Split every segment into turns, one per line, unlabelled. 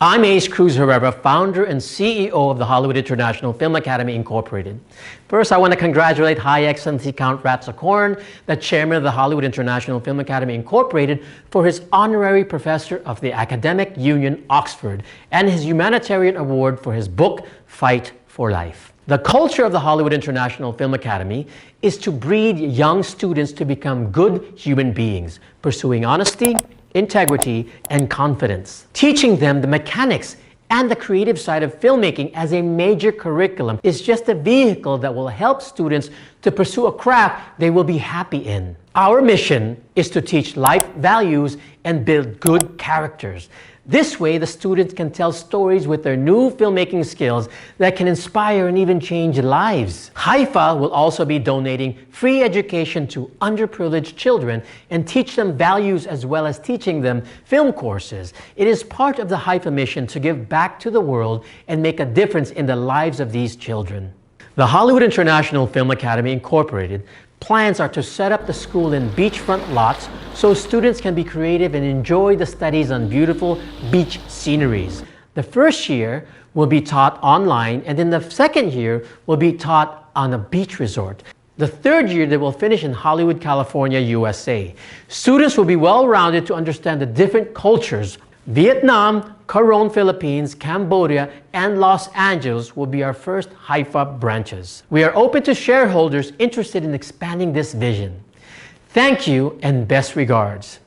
I'm Ace Cruz Herrera, founder and CEO of the Hollywood International Film Academy, Incorporated. First, I want to congratulate High Excellency Count Rat Sokhorn, the chairman of the Hollywood International Film Academy, Incorporated, for his honorary professor of the Academic Union, Oxford, and his humanitarian award for his book, Fight for Life. The culture of the Hollywood International Film Academy is to breed young students to become good human beings, pursuing honesty, integrity, and confidence. Teaching them the mechanics and the creative side of filmmaking as a major curriculum is just a vehicle that will help students to pursue a craft they will be happy in. Our mission is to teach life values and build good characters. This way, the students can tell stories with their new filmmaking skills that can inspire and even change lives. HIFA will also be donating free education to underprivileged children and teach them values as well as teaching them film courses. It is part of the HIFA mission to give back to the world and make a difference in the lives of these children. The Hollywood International Film Academy, Incorporated, plans are to set up the school in beachfront lots so students can be creative and enjoy the studies on beautiful beach sceneries. The first year will be taught online, and then the second year will be taught on a beach resort. The third year they will finish in Hollywood, California, USA. Students will be well-rounded to understand the different cultures. Vietnam, Coron, Philippines, Cambodia, and Los Angeles will be our first HIFA branches. We are open to shareholders interested in expanding this vision. Thank you and best regards.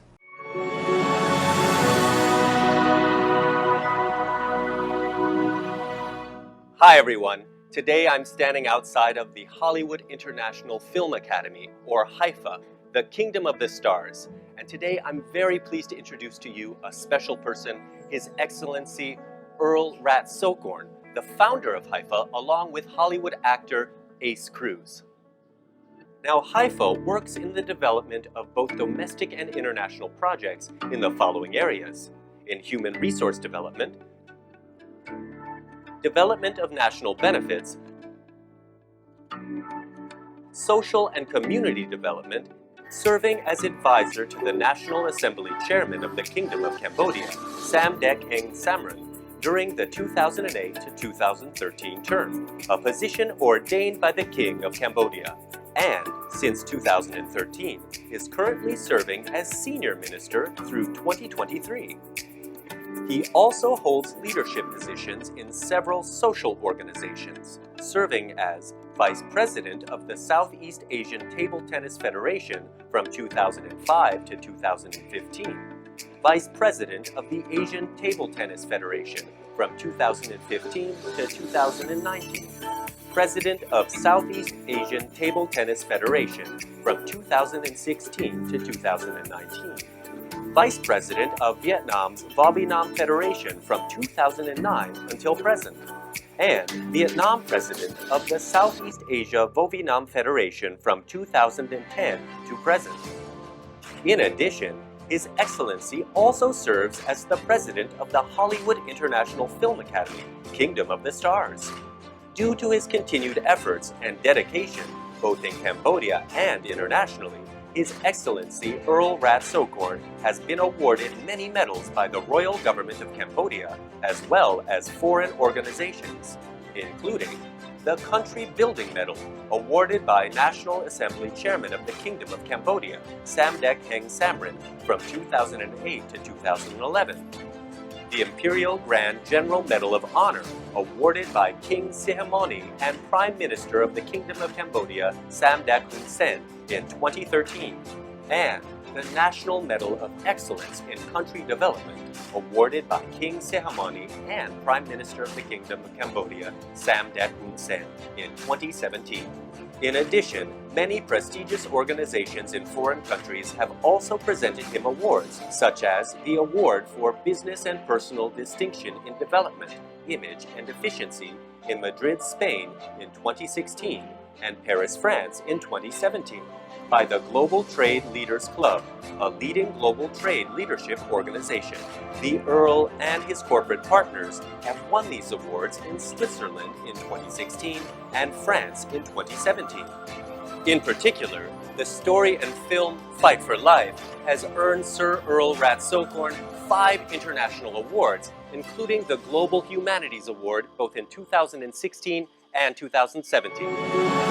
Hi everyone. Today I'm standing outside of the Hollywood International Film Academy, or HIFA, the Kingdom of the Stars. And today I'm very pleased to introduce to you a special person, His Excellency H.E Rat Sokhorn, the founder of HIFA, along with Hollywood actor Ace Cruz. Now, HIFA works in the development of both domestic and international projects in the following areas: in human resource development, development of national benefits, social and community development, serving as advisor to the National Assembly Chairman of the Kingdom of Cambodia, Samdech Heng Samrin, during the 2008 to 2013 term, a position ordained by the King of Cambodia, and since 2013 is currently serving as Senior Minister through 2023. He also holds leadership positions in several social organizations, serving as Vice President of the Southeast Asian Table Tennis Federation from 2005 to 2015, Vice President of the Asian Table Tennis Federation from 2015 to 2019, President of Southeast Asian Table Tennis Federation from 2016 to 2019, Vice President of Vietnam's Vo Việt Nam Federation from 2009 until present, and Vietnam President of the Southeast Asia Vo Việt Nam Federation from 2010 to present. In addition, His Excellency also serves as the President of the Hollywood International Film Academy, Kingdom of the Stars. Due to his continued efforts and dedication, both in Cambodia and internationally, His Excellency H.E Rat Sokhorn has been awarded many medals by the Royal Government of Cambodia, as well as foreign organizations, including the Country Building Medal, awarded by National Assembly Chairman of the Kingdom of Cambodia, Samdech Heng Samrin, from 2008 to 2011. The Imperial Grand General Medal of Honor, awarded by King Sihamoni and Prime Minister of the Kingdom of Cambodia, Samdech Hun Sen, in 2013, and the National Medal of Excellence in Country Development, awarded by King Sihamoni and Prime Minister of the Kingdom of Cambodia, Samdech Hun Sen, in 2017. In addition, many prestigious organizations in foreign countries have also presented him awards, such as the Award for Business and Personal Distinction in Development, Image and Efficiency in Madrid, Spain in 2016, and Paris, France in 2017, by the Global Trade Leaders Club, a leading global trade leadership organization. The Earl and his corporate partners have won these awards in Switzerland in 2016 and France in 2017. In particular, the story and film Fight for Life has earned Sir H.E Rat Sokhorn 5 international awards including the Global Humanities Award both in 2016 and 2017.